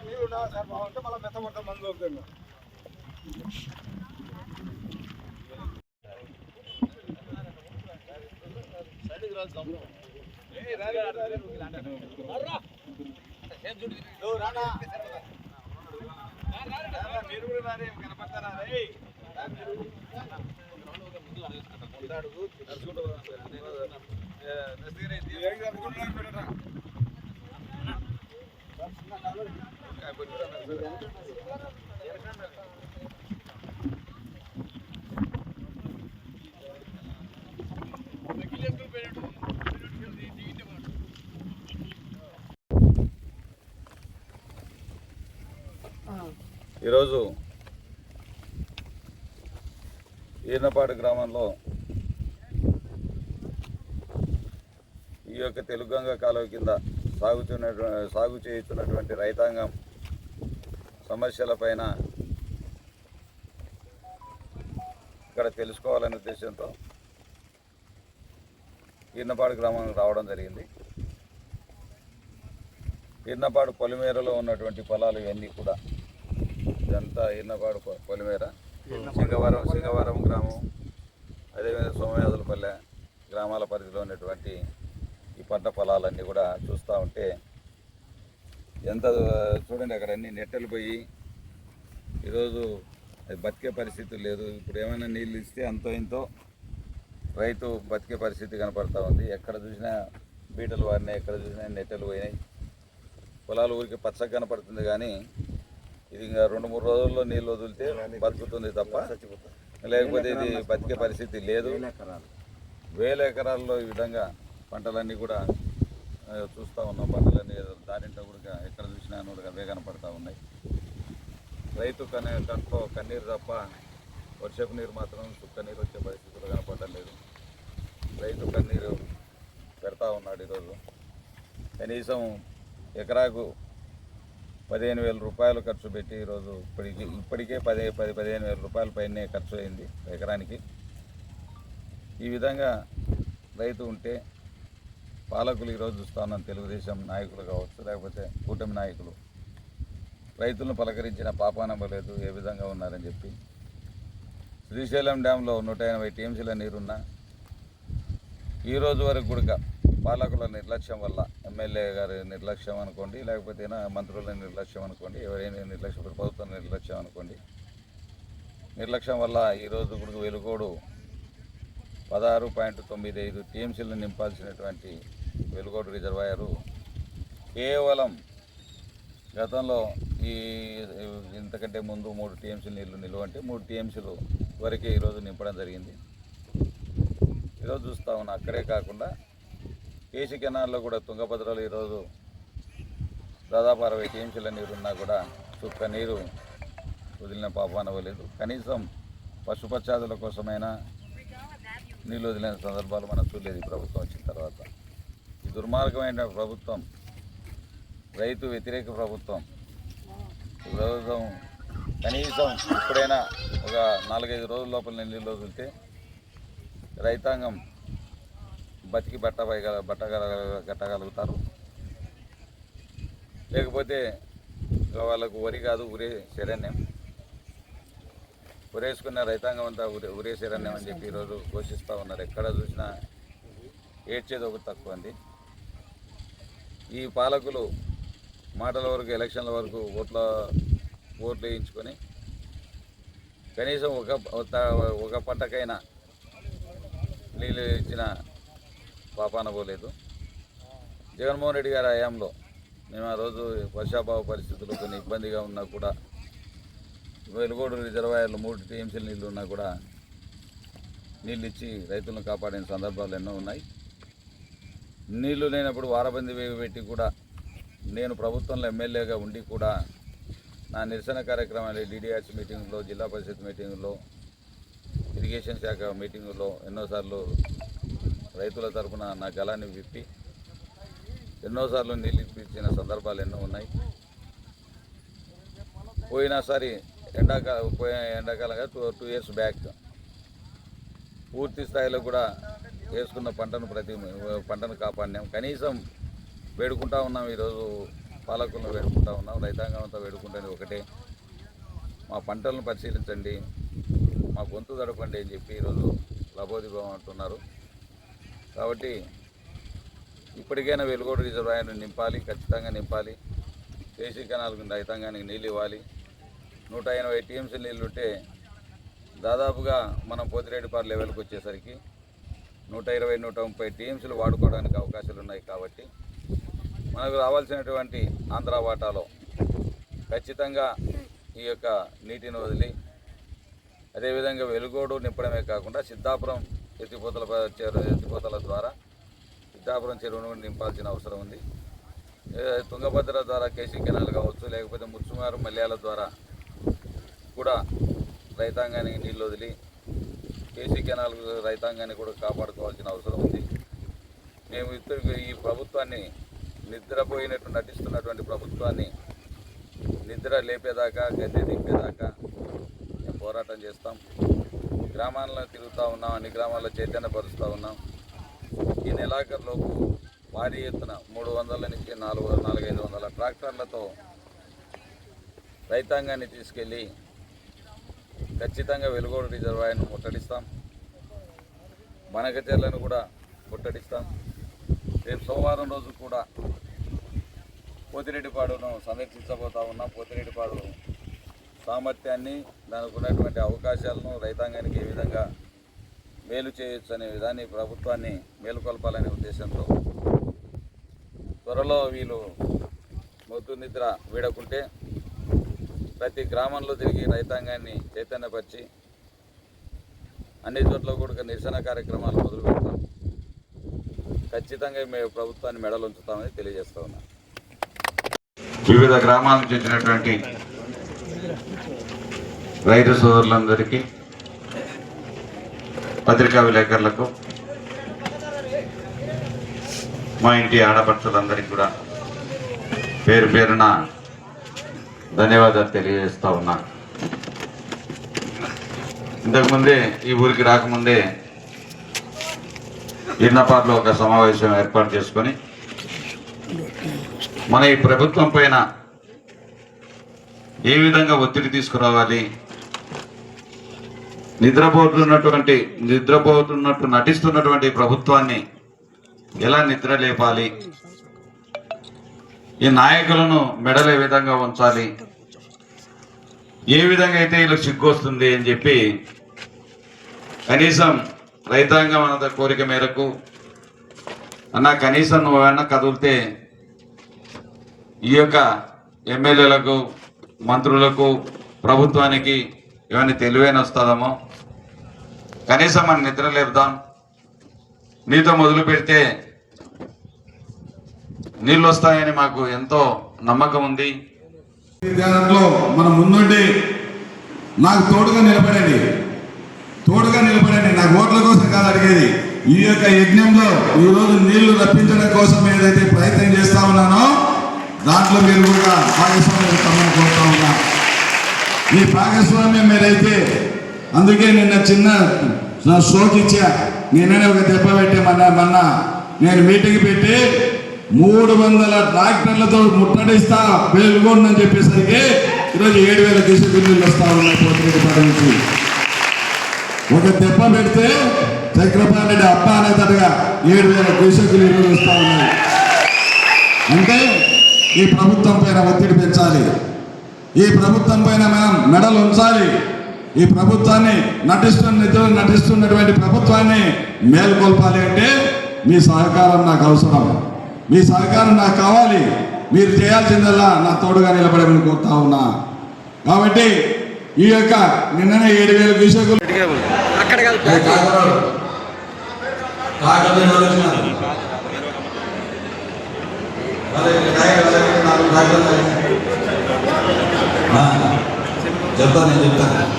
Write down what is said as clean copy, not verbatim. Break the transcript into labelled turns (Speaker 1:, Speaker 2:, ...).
Speaker 1: నీళ్ళు సార్ బాగుంటే మళ్ళీ మెత్తమంతా మందు అవుతుంది. మీరు కూడా రారే కనపడతారా
Speaker 2: ఈరోజు ఈర్నపాడు గ్రామంలో ఈ యొక్క తెలుగంగ కాలువ కింద సాగు చేస్తున్నటువంటి రైతాంగం సమస్యలపైన ఇక్కడ తెలుసుకోవాలనే ఉద్దేశంతో ఈర్నపాడు గ్రామానికి రావడం జరిగింది. ఈర్నపాడు పొలిమేరలో ఉన్నటువంటి పొలాలు ఇవన్నీ కూడా ఇదంతా ఈర్నపాడు పొలిమేర, సింగవరం గ్రామం, అదేవిధంగా సోమయాదులపల్లె గ్రామాల పరిధిలో ఉన్నటువంటి ఈ పంట పొలాలన్నీ కూడా చూస్తూ ఉంటే ఎంత చూడండి, అక్కడ అన్ని నెట్టెలు పోయి ఈరోజు అది బతికే పరిస్థితి లేదు. ఇప్పుడు ఏమైనా నీళ్ళు ఇస్తే అంతో ఇంతో రైతు బతికే పరిస్థితి కనపడతా ఉంది. ఎక్కడ చూసినా బీటలు వారినాయి, ఎక్కడ చూసినా నెట్టెలు పోయినాయి. పొలాలు ఊరికి పచ్చగా కనపడుతుంది, కానీ ఇది ఇంకా 2-3 రోజుల్లో నీళ్ళు వదిలితే బతుకుతుంది తప్ప లేకపోతే ఇది బతికే పరిస్థితి లేదు. 1000 ఎకరాల్లో ఈ విధంగా పంటలన్నీ కూడా చూస్తూ ఉన్నాం. పంటలన్నీ దారింట కూడా ఎక్కడ చూసినా కూడా అవే కనపడతా ఉన్నాయి. రైతు కంట్లో కన్నీరు తప్ప వర్షపు నీరు మాత్రం చుక్క నీరు వచ్చే పరిస్థితులు కనపడడం లేదు. రైతు కన్నీరు పెడతా ఉన్నాడు. ఈరోజు కనీసం ఎకరాకు 15,000 రూపాయలు ఖర్చు పెట్టి ఈరోజు ఇప్పటికే 15,000 రూపాయల పైనే ఖర్చు అయింది ఎకరానికి. ఈ విధంగా రైతు ఉంటే పాలకులు ఈరోజు చూస్తా ఉన్నాం, తెలుగుదేశం నాయకులు కావచ్చు, లేకపోతే కూటమి నాయకులు రైతులను పలకరించిన పాపానవ్వలేదు. ఏ విధంగా ఉన్నారని చెప్పి శ్రీశైలం డ్యాంలో 180 టీఎంసీల నీరున్నా ఈరోజు వరకు కూడా పాలకుల నిర్లక్ష్యం వల్ల, ఎమ్మెల్యే గారి నిర్లక్ష్యం అనుకోండి, లేకపోతే మంత్రుల నిర్లక్ష్యం అనుకోండి, ఎవరైనా నిర్లక్ష్యం, ప్రభుత్వం నిర్లక్ష్యం అనుకోండి, నిర్లక్ష్యం వల్ల ఈరోజు ఇప్పుడు వెలుగోడు 16.95 టీఎంసీలను నింపాల్సినటువంటి వెలుగోడు రిజర్వాయరు కేవలం గతంలో ఇంతకంటే ముందు 3 టీఎంసీలు నీళ్లు నిలువ అంటే 3 టీఎంసీలు వరకే ఈరోజు నింపడం జరిగింది. ఈరోజు చూస్తూ ఉన్నా. అక్కడే కాకుండా కేసీ కెనాల్లో కూడా తుంగభద్రలో ఈరోజు దాదాపు 60 టీఎంసీల నీరున్నా కూడా చుక్క నీరు వదిలిన పాపానవ్వలేదు. కనీసం పశుపక్షాదుల కోసమైనా నీళ్ళు వదిలిన సందర్భాలు మనం చూడలేదు ఈ ప్రభుత్వం వచ్చిన తర్వాత. ఈ దుర్మార్గమైన ప్రభుత్వం, రైతు వ్యతిరేక ప్రభుత్వం కనీసం ఇప్పుడైనా ఒక 4-5 రోజుల లోపల నీళ్ళు వదిలితే రైతాంగం బతికి కట్టగలుగుతారు. లేకపోతే వాళ్ళకు వరి కాదు ఉరే శరణ్యం, ఉరేసుకున్న రైతాంగం అంతా ఉరే శరణ్యం అని చెప్పి ఈరోజు ఘోషిస్తూ ఉన్నారు. ఎక్కడ చూసినా ఏడ్చేది ఒకటి తక్కువ అండి. ఈ పాలకులు మాటల వరకు, ఎలక్షన్ల వరకు ఓట్లు వేయించుకొని కనీసం ఒక పంటకైనా నీళ్ళు ఇచ్చిన పాపాన పోలేదు. జగన్మోహన్ రెడ్డి గారి హయాంలో మేము ఆ రోజు వర్షాభావ పరిస్థితులు కొన్ని ఇబ్బందిగా ఉన్నా కూడా వెలుగోడు రిజర్వాయర్లు 3 టీఎంసీల నీళ్ళు ఉన్నా కూడా నీళ్ళు ఇచ్చి రైతులను కాపాడిన సందర్భాలు ఎన్నో ఉన్నాయి. నీళ్లు లేనప్పుడు వారబంది పెట్టి కూడా నేను ప్రభుత్వంలో ఎమ్మెల్యేగా ఉండి కూడా నా నిరసన కార్యక్రమాలు డిడిఆర్సీ మీటింగుల్లో, జిల్లా పరిషత్ మీటింగుల్లో, ఇరిగేషన్ శాఖ మీటింగుల్లో ఎన్నోసార్లు రైతుల తరఫున నా గలాన్ని విప్పి ఎన్నోసార్లు నీళ్ళు ఇప్పించిన సందర్భాలు ఎన్నో ఉన్నాయి. పోయినసారి ఎండాకాలంగా 2 years బ్యాక్ పూర్తి స్థాయిలో కూడా వేసుకున్న పంటను కాపాడినాం. కనీసం వేడుకుంటా ఉన్నాం. ఈరోజు పాలకులను వేడుకుంటా ఉన్నాం, రైతాంగం అంతా వేడుకుంటుంది ఒకటే, మా పంటలను పరిశీలించండి, మా గొంతు తడపండి అని చెప్పి ఈరోజు లబోదిబోం అంటున్నారు. కాబట్టి ఇప్పటికైనా వెలుగోడు రిజర్వాయర్ను నింపాలి, ఖచ్చితంగా నింపాలి. కేసీ కెనాల్కు రైతాంగానికి నీళ్ళు ఇవ్వాలి. 180 టీఎంసీ నీళ్ళుంటే దాదాపుగా మనం పోతిరెడ్డిపాడు లెవెల్కి వచ్చేసరికి 120-130 టీఎంసీలు వాడుకోవడానికి అవకాశాలు ఉన్నాయి. కాబట్టి మనకు రావాల్సినటువంటి ఆంధ్ర వాటాలో ఖచ్చితంగా ఈ యొక్క నీటిని వదిలి, అదేవిధంగా వెలుగోడు నింపడమే కాకుండా సిద్ధాపురం ఎత్తిపోతల ద్వారా సిద్ధాపురం చెరువును నింపాల్సిన అవసరం ఉంది. తుంగభద్ర ద్వారా కేసీ కెనాల్ కావచ్చు, లేకపోతే ముచ్చుమారు మల్యాల ద్వారా కూడా రైతాంగానికి నీళ్ళు వదిలి కేసీ కెనాల్ రైతాంగాన్ని కూడా కాపాడుకోవాల్సిన అవసరం ఉంది. మేము ఈ ప్రభుత్వాన్ని నిద్రపోయినట్టు నటిస్తున్నటువంటి ప్రభుత్వాన్ని నిద్ర లేపేదాకా, గద్దె దింపేదాకా మేము పోరాటం చేస్తాం. గ్రామాల్లో తిరుగుతూ ఉన్నాం, అన్ని గ్రామాల్లో చైతన్యపరుస్తూ ఉన్నాం. ఈ నెలాఖరులోపు భారీ ఎత్తున 300 నుంచి 400-500 ట్రాక్టర్లతో రైతాంగాన్ని తీసుకెళ్ళి ఖచ్చితంగా వెలుగోడు రిజర్వాయర్ను ముట్టడిస్తాం, బనకచెర్లను కూడా ముట్టడిస్తాం. రేపు సోమవారం రోజు కూడా పోతిరెడ్డిపాడును సందర్శించబోతా ఉన్నాం. పోతిరెడ్డిపాడు సామర్థ్యాన్ని, దానికి ఉన్నటువంటి అవకాశాలను, రైతాంగానికి ఏ విధంగా మేలు చేయొచ్చు అనే విధాన్ని ప్రభుత్వాన్ని మేలుకొల్పాలనే ఉద్దేశంతో త్వరలో వీళ్ళు మొద్దు నిద్ర వీడకుంటే ప్రతి గ్రామంలో తిరిగి రైతాంగాన్ని చైతన్యపరిచి అన్ని చోట్ల కూడా నిరసన కార్యక్రమాలు మొదలు పెడతాం. ఖచ్చితంగా మేము ప్రభుత్వాన్ని మెడలు ఉంచుతామని తెలియజేస్తా ఉన్నాం. వివిధ గ్రామాల నుంచి వచ్చినటువంటి రైతు సోదరులందరికీ, పత్రికా విలేకరులకు, మా ఇంటి ఆడపడుచులందరికీ కూడా పేరు పేరున ధన్యవాదాలు తెలియజేస్తా ఉన్నా. ఇంతకుముందే ఈ ఊరికి రాకముందే ఇన్నపార్లో ఒక సమావేశం ఏర్పాటు చేసుకొని మన ఈ ప్రభుత్వం పైన ఏ విధంగా ఒత్తిడి తీసుకురావాలి, నిద్రపోతున్నట్టు నటిస్తున్నటువంటి ప్రభుత్వాన్ని ఎలా నిద్ర లేపాలి, ఈ నాయకులను మెడలు ఏ విధంగా ఉంచాలి, ఏ విధంగా అయితే వీళ్ళకి సిగ్గు వస్తుంది అని చెప్పి కనీసం రైతాంగం అన్న కోరిక మేరకు, అన్న కనీసం నువ్వేమన్నా కదిలితే ఈ యొక్క ఎమ్మెల్యేలకు, మంత్రులకు, ప్రభుత్వానికి ఏమైనా తెలివైన వస్తుందేమో, కనీసం మనం నిద్ర లేపుదాం, నీతో మొదలు పెడితే నీళ్ళు వస్తాయని మాకు ఎంతో నమ్మకం ఉంది.
Speaker 1: దాంట్లో మనం ముందుండి నాకు తోడుగా నిలబడండి, నాకు ఓట్ల కోసం కాదు అడిగేది. ఈ యొక్క యజ్ఞంలో ఈరోజు నీళ్లు రప్పించడం కోసం ఏదైతే ప్రయత్నం చేస్తా ఉన్నానో దాంట్లో మీరు కూడా భాగస్వామ్యం తమను కోరుతా ఉన్నా. ఈ భాగస్వామ్యం మీరైతే, అందుకే నిన్న చిన్న షోకి ఇచ్చా, నిన్ననే ఒక దెబ్బ పెట్టే మొన్న నేను మీటింగ్ పెట్టి 300 ట్రాక్టర్లతో ముట్టడిస్తా వెలుగొండని చెప్పేసరికి ఈరోజు 7,000 క్యూసెక్కుల నీళ్ళు వస్తా ఉన్నాయి పోతిరెడ్డిపాడు నుంచి. ఒక దెబ్బ పెడితే చక్రపాణి రెడ్డి అబ్బా అనేటట్టుగా 7,000 క్యూసెక్కులు ఈరోజు వస్తూ ఉన్నాయి. అంటే ఈ ప్రభుత్వం పైన ఒత్తిడి పెంచాలి, ఈ ప్రభుత్వం పైన మనం మెడలు ఉంచాలి. ఈ ప్రభుత్వాన్ని నటిస్తున్నటువంటి ప్రభుత్వాన్ని మేల్కొల్పాలి అంటే మీ సహకారం నాకు అవసరం, మీ సహకారం నాకు కావాలి. మీరు చేయాల్సిందల్లా నా తోడుగా నిలబడమని కోరుతా ఉన్నా. కాబట్టి ఈ యొక్క నిన్ననే 7,000 క్యూసెక్కులు
Speaker 3: చెప్తాను.